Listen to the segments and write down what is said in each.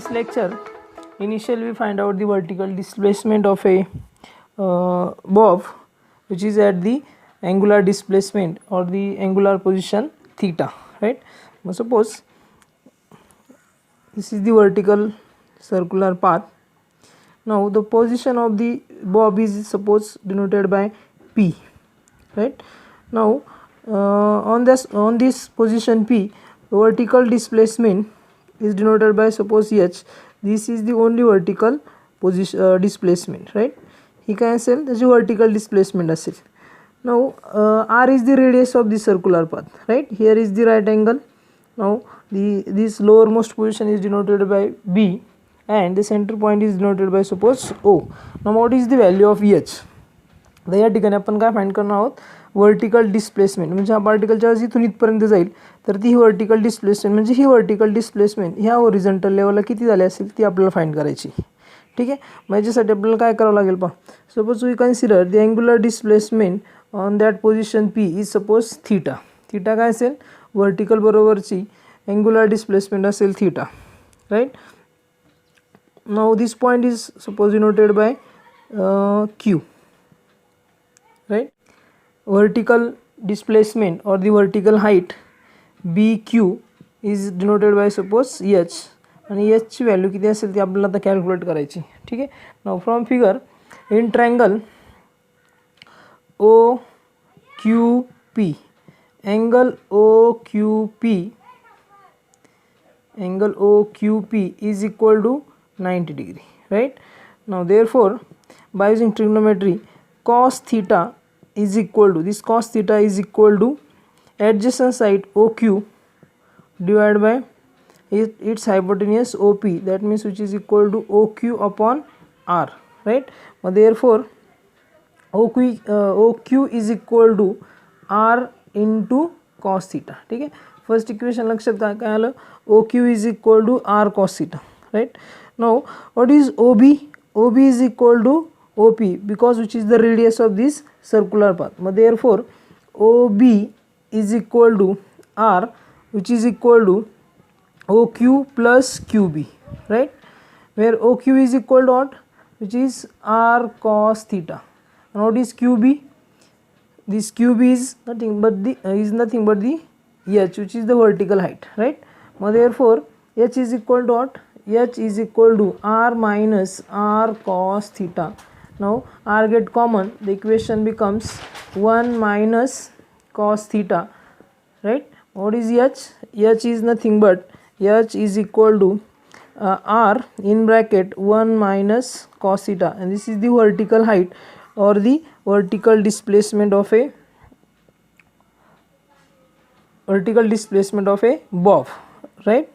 this lecture, initially we find out the vertical displacement of a bob, which is at the angular displacement or the angular position theta, right? Now suppose this is the vertical circular path. Now the position of the bob is suppose denoted by P, right? Now on this position P, vertical displacement is denoted by suppose H. This is the only vertical position displacement, right? ही काय असेल त्याची vertical displacement असेल. Now R is the radius of the circular path, right? Here is the right angle. Now this lowermost position is denoted by B and the center point is denoted by suppose O. Now what is the value of H? तर या ठिकाणी आपण काय find करणार आहोत, vertical displacement म्हणजे हा particle ज्यावेळेस इथून इथपर्यंत जाईल तर ती वर्टिकल डिस्प्लेसमेंट म्हणजे ही वर्टिकल डिस्प्लेसमेंट ह्या हॉरिझॉन्टल लेवलला किती झाली असेल ती आपल्याला फाइंड करायची. ठीक आहे, मग याच्यासाठी आपल्याला काय करावं लागेल पहा. Suppose we consider the angular displacement on that position P is suppose theta. Theta काय असेल, वर्टिकल बरोबरची अँग्युलर डिस्प्लेसमेंट असेल theta, right. Now this point is suppose denoted by Q, right. Vertical displacement or the vertical height BQ is denoted by suppose H आणि H ची value किती असेल ती आपल्याला आता कॅल्क्युलेट करायची. ठीक आहे. Now from figure in triangle OQP, angle OQP is equal to 90 degree, right. Now therefore by using trigonometry, cos theta is equal to, this cos theta is equal to adjacent side OQ divided by its hypotenuse OP, that means which is equal to OQ upon R, right. But therefore OQ is equal to R into cos theta. ठीक है, first equation लक्षात काय आलं, OQ is equal to R cos theta, right. Now what is OB? OB is equal to OP because which is the radius of this circular path. Therefore OB is equal to R, which is equal to OQ plus QB, right, where OQ is equal to what, which is R cos theta. And what is QB? This QB is nothing but the H, which is the vertical height, right. Therefore H is equal to what, H is equal to R minus R cos theta. Now R get common, the equation becomes 1 minus cos theta, right. What is H? H is nothing but H is equal to R in bracket 1 minus cos theta, and this is the vertical height or the vertical displacement of a bob, right.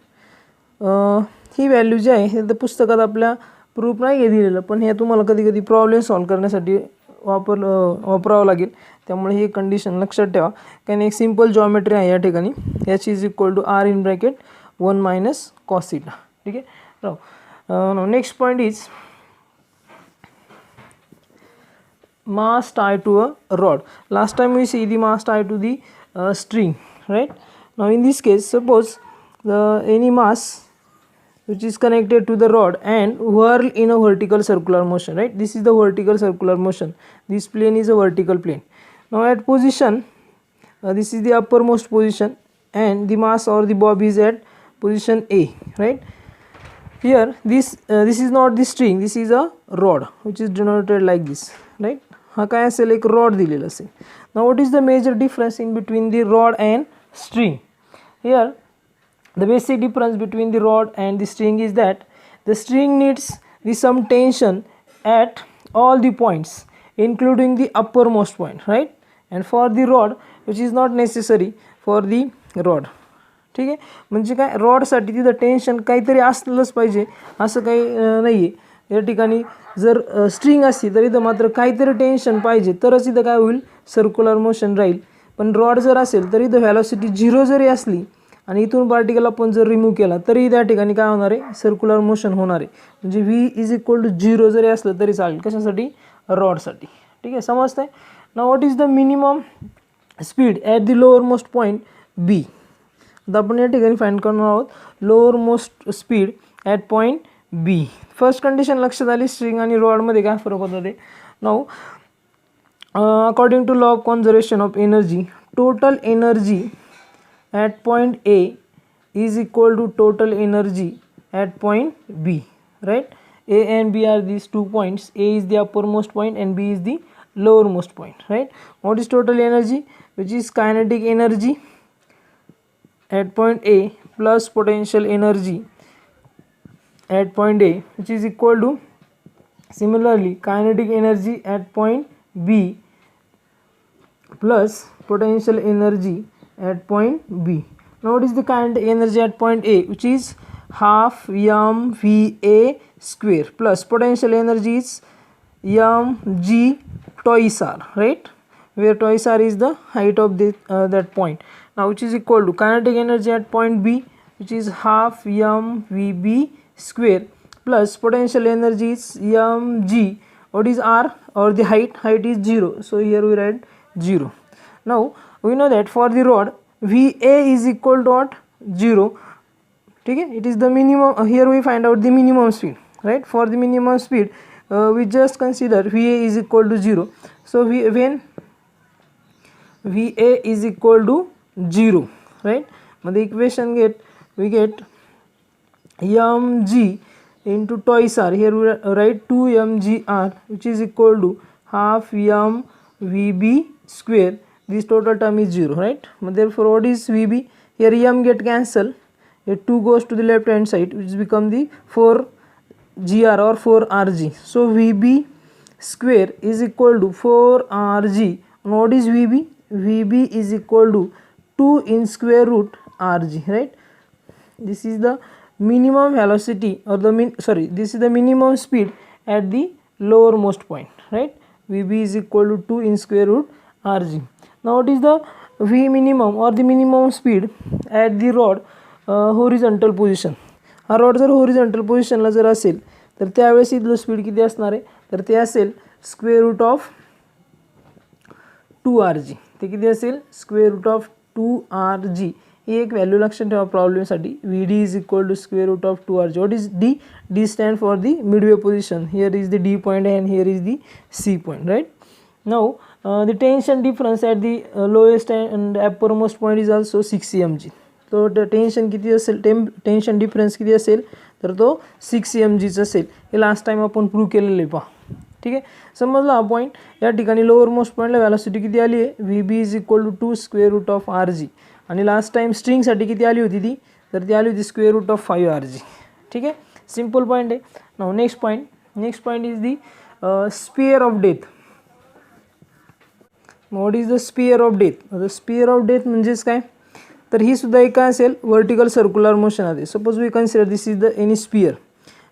ही value G आहे हे तर पुस्तकात आपल्या proof नाही आहे दिलेलं, पण हे तुम्हाला कधी कधी प्रॉब्लेम सॉल्व करण्यासाठी वापरावं लागेल. त्यामुळे ही कंडिशन लक्षात ठेवा, कारण एक सिंपल जॉमेट्री आहे या ठिकाणी. H is equal to R in bracket 1 minus cos theta. ठीक आहे. now next point is mass tied to a rod. Last time we see the mass tied to the string, right. Now in this case suppose any mass which is connected to the rod and whirl in a vertical circular motion, right. This is the vertical circular motion, this plane is a vertical plane. Now at position this is the uppermost position and the mass or the bob is at position A, right. Here this is not the string, this is a rod which is denoted like this, right. हा काय असेल, एक rod दिलेला असेल. Now what is the major difference in between the rod and string? Here the basic difference between the rod and the string is that the string needs the some tension at all the points including the uppermost point, right, and for the rod which is not necessary for the rod. ठीक आहे, म्हणजे काय रॉडसाठी तिथं tension काहीतरी असलंच पाहिजे असं काही नाही आहे. या ठिकाणी जर स्ट्रिंग असती तर इथं मात्र काहीतरी टेन्शन पाहिजे तरच इथं काय होईल, सर्क्युलर मोशन राहील. पण रॉड जर असेल तर इथं व्हॅलॉसिटी 0 जरी असली आणि इथून पार्टिकल आपण जर रिमूव्ह केला तरी त्या ठिकाणी काय होणार आहे, सर्क्युलर मोशन होणार आहे. म्हणजे V इज इक्वल टू 0 जरी असलं तरी चालेल, कशासाठी, रॉडसाठी. ठीक आहे, समजतंय. Now what is the minimum speed at the lower most point B. आता आपण या ठिकाणी फाइंड करणार आहोत lower most speed at point B. First condition लक्षात आली. स्ट्रिंग आणि रॉडमध्ये काय फरक होता ते. Now according to law of conservation of energy, total energy at point A is equal to total energy at point B, right? A and B are these 2 points. A is the uppermost point and B is the lowermost point, right? What is total energy? Which is kinetic energy at point A plus potential energy at point A, which is equal to similarly kinetic energy at point B plus potential energy at point B. Now what is the kinetic energy at point A, which is half mva square plus potential energy is mg twice r, right, where twice r is the height of that point. Now which is equal to kinetic energy at point B, which is half mvb square plus potential energy is mg. What is r, or the height is 0, so here we write 0. Now we know that for the rod VA is equal to what, 0. ठीक है, it is the minimum. Here we find out the minimum speed, right? For the minimum speed we just consider VA is equal to 0. So when VA is equal to 0, right, the equation we get mg into twice r. Here we write 2 mgr, which is equal to half mvb square. This total term is 0, right? Therefore what is VB? Here m get cancel, here 2 goes to the left hand side, which become the 4gr or 4rg. So VB square is equal to 4rg. And what is VB? VB is equal to 2 in square root rg, right? This is the minimum velocity, or this is the minimum speed at the lowermost point, right? VB is equal to 2 in square root rg. Now what is the V minimum or the minimum speed at the rod horizontal position? हा rod जर horizontal positionला जर असेल तर त्यावेळेस इथलं speed किती असणार आहे, तर ते असेल स्क्वेअर रूट ऑफ 2rg. ते किती असेल, स्क्वेअर रूट ऑफ 2rg. ही एक व्हॅल्यू लक्षात ठेवा प्रॉब्लेमसाठी. VD is equal to square root of 2rg. What is D? D stand for the midway position. Here is the D point and here is the C point, right. Now the tension difference at the lowest and uppermost point is also 6 mg. तो tension किती असेल, tension difference किती असेल, तर तो 6 mgचा असेल. हे last time आपण प्रूव्ह केलेलं आहे पहा. ठीक आहे, समजला हा पॉईंट. या ठिकाणी लोअर मोस्ट पॉईंटला व्हॅलोसिटी किती आली आहे, VB is equal to 2 square root of rg. आणि लास्ट टाइम स्ट्रिंगसाठी किती आली होती ती, तर ती आली होती स्क्वेअर रूट ऑफ 5rg. ठीक आहे, सिम्पल पॉईंट आहे. Now next point is the sphere of death. What is the sphere of death? The sphere of death म्हणजेच काय, तर ही सुद्धा एक काय असेल, वर्टिकल सर्क्युलर मोशन आहे. Suppose we consider this is the any sphere.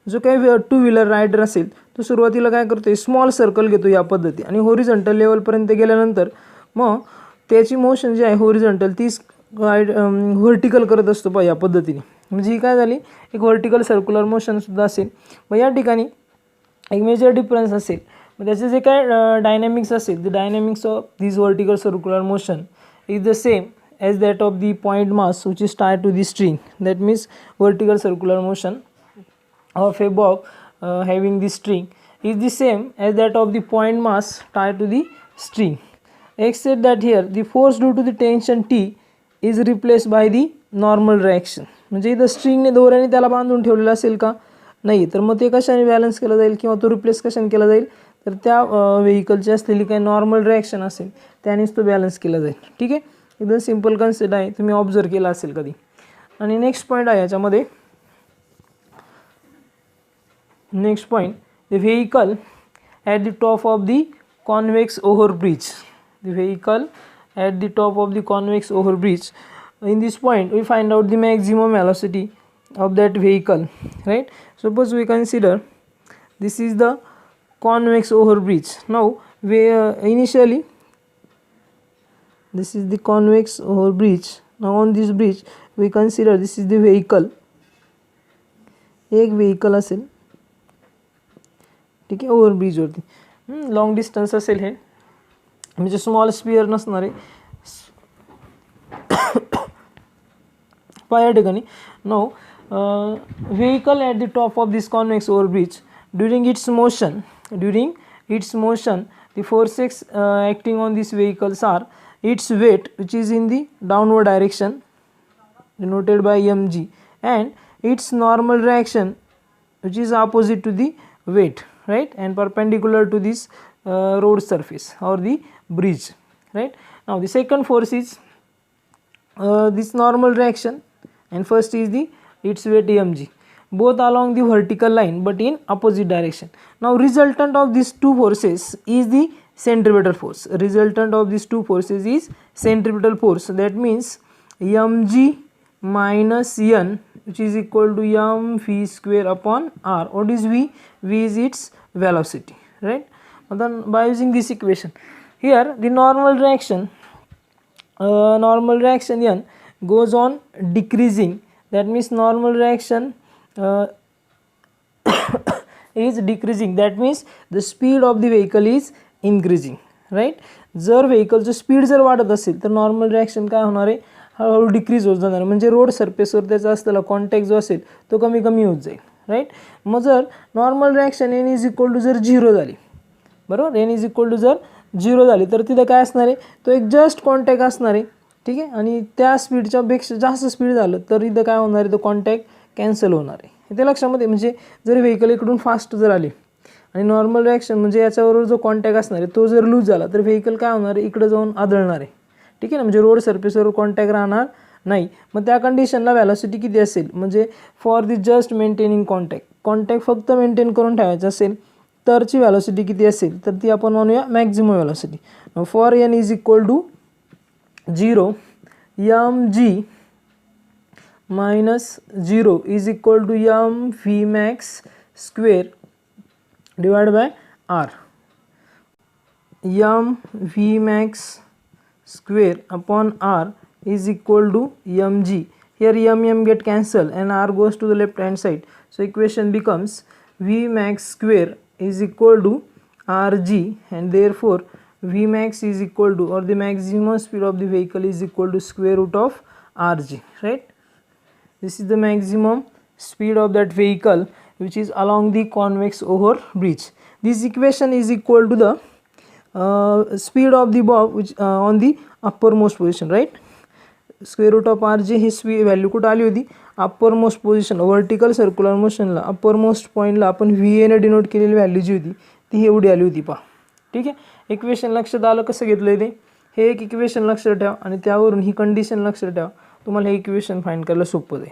जो काही 2 व्हीलर रायडर असेल तो सुरुवातीला काय करतो, स्मॉल सर्कल घेतो या पद्धती, आणि होरिझॉन्टल लेवलपर्यंत गेल्यानंतर मग त्याची मोशन जी आहे होरिझॉन्टल तीच व्हर्टिकल करत असतो पहा या पद्धतीने. म्हणजे ही काय झाली, एक व्हर्टिकल सर्क्युलर मोशनसुद्धा असेल. मग या ठिकाणी एक मेजर डिफरन्स असेल. मग त्याचे जे काय डायनॅमिक्स असेल, the dynamics of this vertical circular motion is the same as that of the point mass which is tied to the string. That means vertical circular motion of a bob having the string is the same as that of the point mass tied to the string, except that here the force due to the tension T is replaced by the normal reaction. म्हणजे इथं स्ट्रिंगने दोऱ्याने त्याला बांधून ठेवलेलं असेल का, नाही, तर मग ते कशाने बॅलन्स केलं जाईल किंवा तो रिप्लेस कशाने केला जाईल, तर त्या व्हेकलची असलेली काही नॉर्मल रिॲक्शन असेल त्यानेच तो बॅलन्स केला जाईल. ठीक आहे, एकदम सिंपल कन्सेप्ट आहे, तुम्ही ऑब्झर्व केला असेल कधी. आणि नेक्स्ट पॉईंट आहे याच्यामध्ये, next point, the vehicle at the top of the convex overbridge. The vehicle at the top of the convex overbridge. In this point we find out the maximum velocity of that vehicle, right? Suppose we consider this is the convex overbridge. Now we initially this is the convex overbridge. Now on this bridge we consider this is the vehicle. एक vehicle असेल, ठीक आहे, overbridge वरती long distance असेल, हे म्हणजे small sphere नसणार आहे या ठिकाणी. No vehicle at the top of this convex overbridge during its motion, the forces acting on these vehicles are its weight, which is in the downward direction, denoted by mg, and its normal reaction, which is opposite to the weight, right, and perpendicular to this road surface or the bridge, right. Now the second force is this normal reaction, and first is the its weight mg, both along the vertical line but in opposite direction. Now resultant of these two forces is the centripetal force. Resultant of these two forces is centripetal force. That means mg minus n, which is equal to m v square upon r. What is v? V is its velocity, right. Then by using this equation, here the normal reaction n goes on decreasing. That means normal reaction is decreasing. That means the speed of the vehicle is increasing, right. जर व्हेकलचं speed जर वाढत असेल तर normal reaction काय होणार आहे, हळूहळू decrease होत जाणार, म्हणजे रोड सरफेसवर त्याचा असलेला कॉन्टॅक्ट जो असेल तो कमी कमी होत जाईल, राईट. मग जर normal reaction N is equal to जर 0 झाली, बरोबर, एन इज इक्वल टू जर 0 झाली तर तिथं काय असणार आहे, तो एक जस्ट कॉन्टॅक्ट असणार आहे, ठीक आहे. आणि त्या स्पीडच्या पेक्षा जास्त स्पीड झालं तर इथं काय होणार आहे, तो कॉन्टॅक्ट कॅन्सल होणार आहे. ते लक्षामध्ये, म्हणजे जर व्हेकल इकडून फास्ट जर आली आणि नॉर्मल रिॲक्शन म्हणजे याच्याबरोबर जो कॉन्टॅक्ट असणार आहे तो जर लूज झाला तर व्हेकल काय होणार आहे, इकडे जाऊन आदळणार आहे, ठीक आहे ना, म्हणजे रोड सरफेसवर कॉन्टॅक्ट राहणार नाही. मग त्या कंडिशनला व्हॅलॉसिटी किती असेल, म्हणजे for the just maintaining contact फक्त मेंटेन करून ठेवायचं असेल तरची व्हॅलॉसिटी किती असेल, तर ती आपण म्हणूया maximum velocity. For N is equal to 0, mg minus 0 is equal to m v max square divided by r. m v max square upon r is equal to mg. Here m get cancelled and r goes to the left hand side. So equation becomes v max square is equal to rg, and therefore v max is equal to, or the maximum speed of the vehicle is equal to square root of rg, right. This is the maximum speed of that vehicle which is along the convex over bridge. This equation is equal to the speed of the bob which on the uppermost position, right. Square root of rg ही value कुठं आली होती, uppermost position, vertical circular मोशनला uppermost पॉईंटला आपण va ने denote केलेली value जी होती ती एवढी आली होती पहा, ठीक आहे. इक्वेशन लक्षात आलं कसं घेतलं आहे ते, हे एक इक्वेशन लक्षात ठेवा आणि त्यावरून ही कंडिशन लक्षात ठेवा, तुम्हाला हे इक्वेशन फाइंड करायला सोपं आहे,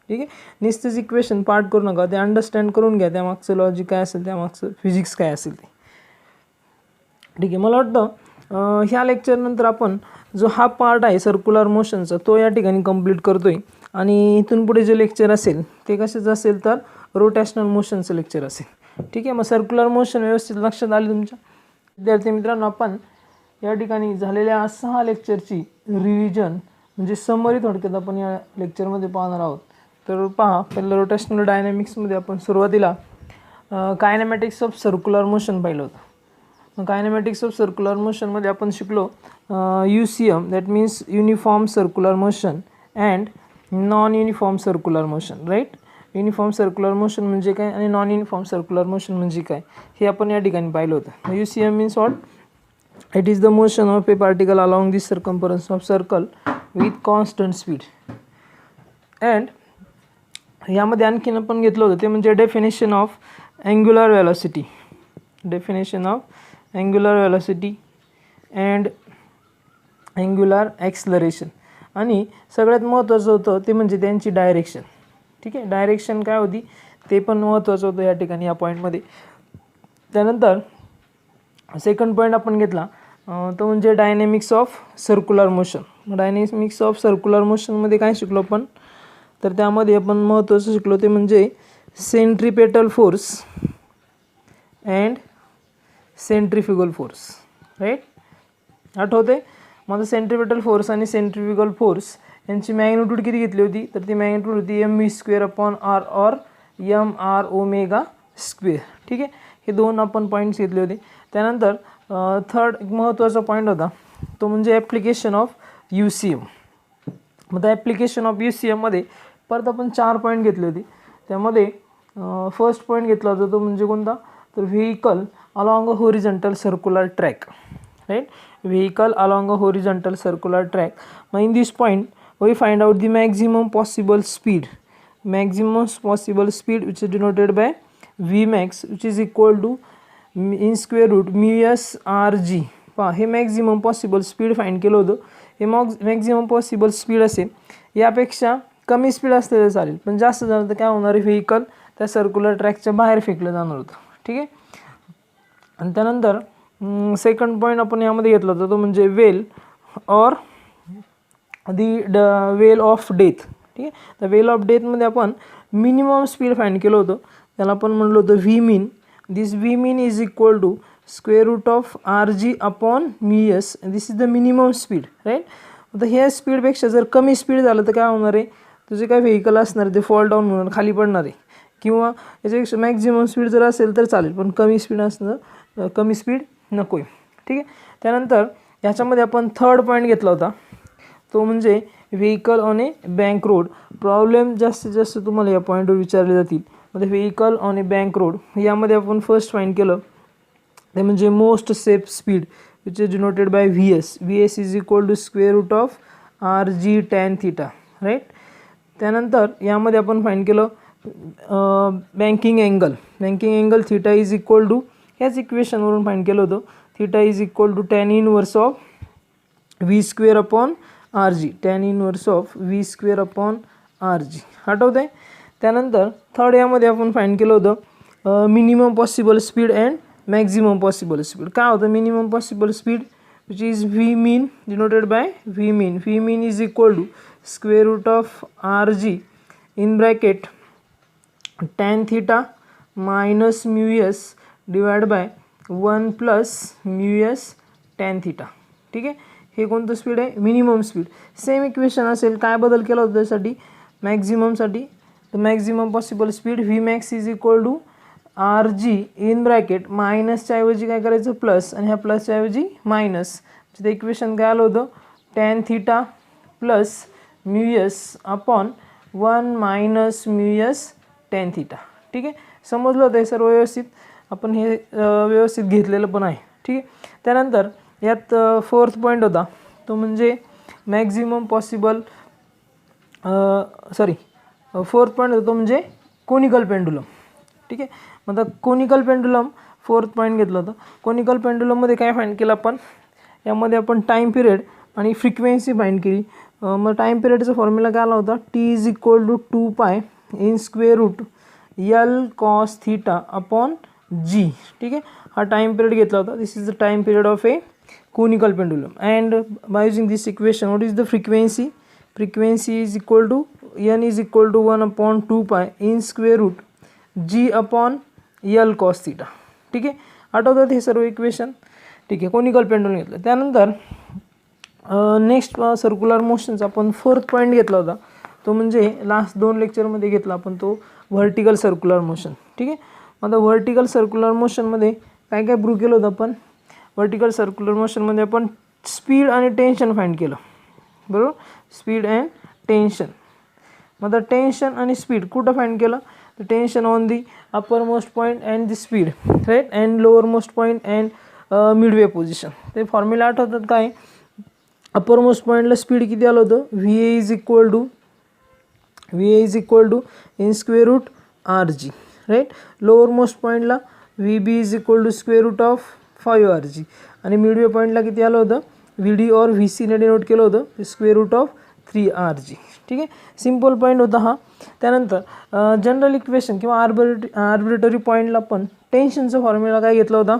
ठीक आहे. नुसतेच इक्वेशन पार्ट करू नका, ते अंडरस्टँड करून घ्या, त्यामागचं लॉजिक काय असेल, त्यामागचं फिजिक्स काय असेल ते, ठीक आहे. मला वाटतं ह्या लेक्चरनंतर आपण जो हा पार्ट आहे सर्क्युलर मोशनचा तो या ठिकाणी कंप्लीट करतोय, आणि इथून पुढे जे लेक्चर असेल ते कशाचं असेल तर रोटेशनल मोशनचं लेक्चर असेल, ठीक आहे. मग सर्क्युलर मोशन व्यवस्थित लक्षात आले तुमच्या विद्यार्थी मित्रांनो. आपण या ठिकाणी झालेल्या 6 लेक्चरची रिव्हिजन म्हणजे समरी थोडक्यात आपण या लेक्चरमध्ये पाहणार आहोत. तर पहा, पहिलं रोटेशनल डायनॅमिक्समध्ये आपण सुरुवातीला कायनेमॅटिक्स ऑफ सर्क्युलर मोशन पाहिलं होतं. मग कायनेमॅटिक्स ऑफ सर्क्युलर मोशनमध्ये आपण शिकलो UCM, that means uniform circular motion and non uniform circular motion, right. Uniform circular motion म्हणजे काय आणि नॉन युनिफॉर्म सर्क्युलर मोशन म्हणजे काय हे आपण या ठिकाणी पाहिलं होतं. UCM means what, it is the motion of A particle along the circumference of circle with constant speed. And यामध्ये आणखीन आपण घेतलं होतं ते म्हणजे definition of angular velocity, definition of angular velocity and angular acceleration, आणि सगळ्यात महत्त्वाचं होतं ते म्हणजे त्यांची डायरेक्शन, ठीक आहे. डायरेक्शन काय होती ते पण महत्त्वाचं होतं या ठिकाणी या पॉईंटमध्ये. त्यानंतर सेकंड पॉईंट आपण घेतला तो म्हणजे dynamics of circular motion. Dynamics of circular मोशनमध्ये काय शिकलो आपण, तर त्यामध्ये आपण महत्त्वाचं शिकलो ते म्हणजे centripetal force and centrifugal force, right. आठवते माझं सेंट्रिपेटल फोर्स आणि सेंट्रिफ्युगल फोर्स यांची मॅग्निट्यूड किती घेतली होती, तर ती मॅग्निट्यूड होती mv स्क्वेअर अपॉन r और mr ओमेगा स्क्वेअर, ठीक आहे. हे दोन आपण पॉईंट्स घेतले होते. त्यानंतर थर्ड एक महत्त्वाचा पॉईंट होता तो म्हणजे ॲप्लिकेशन ऑफ UCM. मग त्या ॲप्लिकेशन ऑफ UCMमध्ये परत आपण 4 पॉईंट घेतले होते. त्यामध्ये फर्स्ट पॉईंट घेतला होता तो म्हणजे कोणता, तर vehicle along a horizontal circular track, right. Vehicle along a horizontal circular track. मग in this point we find out the maximum possible speed, maximum possible speed which is denoted by Vmax, which is equal to in square root mu s r g. पहा हे maximum possible speed find केलं होतं. हे maximum possible speed असेल, यापेक्षा कमी speed असलं तर चालेल, पण जास्त झालं तर काय होणार आहे, व्हेकल त्या सर्क्युलर ट्रॅकच्या बाहेर फेकलं जाणार होतं. ठीक आहे. आणि त्यानंतर सेकंड पॉईंट आपण यामध्ये घेतला होता तो म्हणजे well or the well of death. ठीक आहे. तर वेल ऑफ डेथमध्ये आपण मिनिमम स्पीड फाइंड केलं होतं. त्याला आपण म्हणलो होतं V min. This V min is equal to square root of R G upon mu S. This is the minimum speed, right. आता ह्या स्पीडपेक्षा जर कमी स्पीड झालं तर काय होणार आहे, तुझे काय व्हेकल असणार ते फॉल डाऊन होणार, खाली पडणार आहे. किंवा याच्यापेक्षा मॅक्झिमम स्पीड जर असेल तर चालेल, पण कमी स्पीड असणं, कमी स्पीड नको आहे. ठीक आहे. त्यानंतर याच्यामध्ये आपण थर्ड पॉईंट घेतला होता तो म्हणजे vehicle on a bank road. Problem जास्तीत जास्त तुम्हाला या पॉईंटवर विचारले जातील. म्हणजे vehicle on a bank road यामध्ये आपण फर्स्ट फाइंड केलं ते म्हणजे most safe speed which is denoted by V S. V S is equal to square root of R G tan theta, right. त्यानंतर यामध्ये आपण फाइंड केलं banking angle. Banking angle theta is equal to, ह्याच इक्वेशनवरून find केलं होतं, theta is equal to tan inverse of V square upon R G. Tan inverse of V square upon R G. आठवतं आहे. त्यानंतर थर्ड यामध्ये आपण फाइंड केलं होतं minimum possible speed and maximum possible speed. काय होतं minimum possible speed which is V min denoted by V min. V min is equal to square root of R G in bracket tan theta minus mu S divide by 1 plus mu S tan theta. ठीक आहे. हे कोणतं speed आहे, minimum speed. Same equation असेल, काय बदल केला होता त्यासाठी, मॅक्झिममसाठी. तर maximum possible speed V max is equal to R G in bracket मायनसच्या ऐवजी काय करायचं प्लस, आणि ह्या प्लसच्या ऐवजी मायनस. ते इक्वेशन काय आलं होतं, tan theta plus mu S upon 1 minus mu S tan theta. ठीक आहे. समजलं होतं हे सर्व व्यवस्थित, आपण हे व्यवस्थित घेतलेलं पण आहे. ठीक आहे. त्यानंतर यात फोर्थ पॉईंट होता तो म्हणजे मॅक्झिमम पॉसिबल फोर्थ पॉईंट होता तो म्हणजे कोनिकल पेंडुलम. ठीक आहे. मग आता कोनिकल पेंडुलम फोर्थ पॉईंट घेतला होता. कोनिकल पेंडुलममध्ये काय फाइंड केलं आपण, यामध्ये आपण टाईम पिरियड आणि फ्रिक्वेन्सी फाइंड केली. मग टाईम पिरियडचा फॉर्म्युला काय आला होता, T is equal to 2 pi in square root L cos theta upon G. ठीक आहे. हा टाईम पिरियड घेतला होता. This is the time period of a conical pendulum, and by using this equation what is the frequency, frequency is equal to n is equal to 1 upon 2 pi in square root g upon l cos theta. ठीक आहे. आठवतात हे सर्व equation. ठीक आहे. Conical pendulum घेतलं. त्यानंतर next circular मोशनचा आपण फोर्थ पॉईंट घेतला होता तो म्हणजे लास्ट 2 लेक्चरमध्ये घेतला आपण तो व्हर्टिकल सर्क्युलर मोशन. ठीक आहे. आता व्हर्टिकल सर्क्युलर मोशनमध्ये काय काय प्रूव्ह केलं होतं आपण, व्हर्टिकल सर्क्युलर मोशनमध्ये आपण स्पीड आणि टेन्शन फाइंड केलं, बरोबर. Speed and tension. मग आता टेन्शन आणि स्पीड कुठं फाइंड केलं, तर tension on the upper most point and the speed, right, and lower most point and midway position. ते फॉर्म्युला आठवतात काय, अपर मोस्ट पॉईंटला स्पीड किती आलं होतं, V A is equal to in square root R G, right. Lower most पॉईंटला V B is equal to square root of 5 R G, आणि Midway पॉईंटला किती आलं होतं, व्ही डी और व्ही सीने डिनोट केलं होतं square root of 3 R G. ठीक आहे. सिम्पल पॉईंट होता हा. त्यानंतर जनरल इक्वेशन किंवा आर्बिट्ररी पॉईंटला पण टेन्शनचा फॉर्म्युला काय घेतला होता,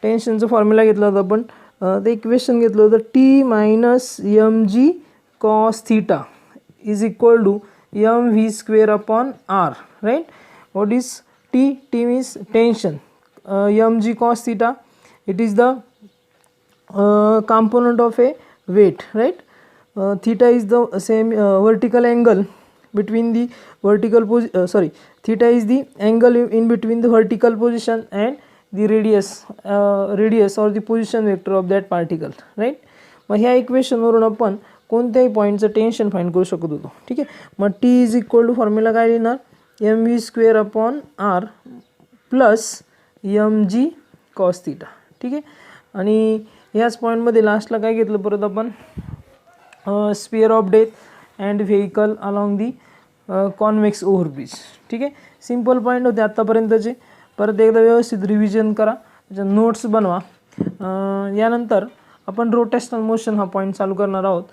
टेन्शनचा फॉर्म्युला घेतला होता आपण, ते इक्वेशन घेतलं होतं T minus M G cos theta is equal to M V square upon R, right. What is T, T means tension, M G cos theta, it is the component of a weight, right. Theta is the same vertical angle between the theta is the angle in between the vertical position and the radius or the position vector of that particle, right. मग ह्या इक्वेशनवरून आपण कोणत्याही पॉईंटचं tension find करू शकत होतो. ठीक आहे. मग T is equal to formula काय लिहिणार, M V square upon R plus M G cos theta. ठीक आहे. आणि ह्याच पॉईंटमध्ये लास्टला काय घेतलं परत आपण, sphere of death and vehicle along the convex overbridge. ठीक आहे. सिम्पल पॉईंट होते आत्तापर्यंतचे. परत एकदा व्यवस्थित रिव्हिजन करा, त्याच्या नोट्स बनवा. यानंतर आपण रोटेशनल मोशन हा पॉईंट चालू करणार आहोत.